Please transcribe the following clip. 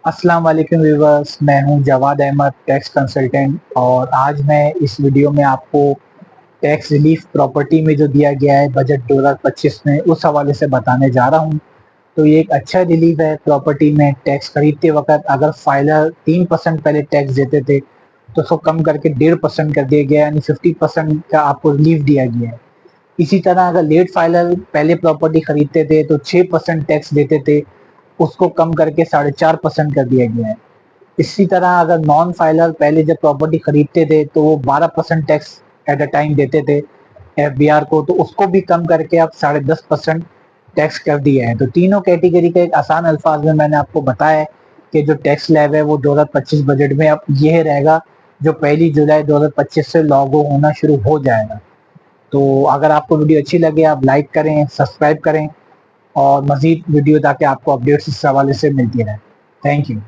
السلام علیکم ویورز، میں ہوں جواد احمد ٹیکس کنسلٹنٹ، اور آج میں اس ویڈیو میں آپ کو ٹیکس ریلیف پراپرٹی میں جو دیا گیا ہے بجٹ 2025 میں اس حوالے سے بتانے جا رہا ہوں۔ تو یہ ایک اچھا ریلیف ہے پراپرٹی میں۔ ٹیکس خریدتے وقت اگر فائلر 3% پہلے ٹیکس دیتے تھے تو اس کو کم کر کے 1.5% کر دیا گیا، یعنی 50% کا آپ کو ریلیف دیا گیا ہے۔ اسی طرح اگر لیٹ فائلر پہلے پراپرٹی خریدتے تھے تو 6% ٹیکس دیتے تھے، اس کو کم کر کے 4.5% کر دیا گیا ہے۔ اسی طرح اگر نان فائلر پہلے جب پراپرٹی خریدتے تھے تو وہ 12% ٹیکس ایٹ اے ٹائم دیتے تھے ایف بی آر کو، تو اس کو بھی کم کر کے اب 10.5% ٹیکس کر دیا ہے۔ تو تینوں کیٹیگری کے ایک آسان الفاظ میں نے آپ کو بتایا ہے کہ جو ٹیکس لیب ہے وہ 2025 بجٹ میں اب یہ رہے گا جو 1 جولائی 2025 سے لاگو ہونا شروع ہو جائے گا۔ تو اگر آپ کو ویڈیو اچھی لگے آپ لائک کریں، سبسکرائب کریں، اور مزید ویڈیو تاکہ آپ کو اپڈیٹس اس حوالے سے ملتی رہیں۔ Thank you.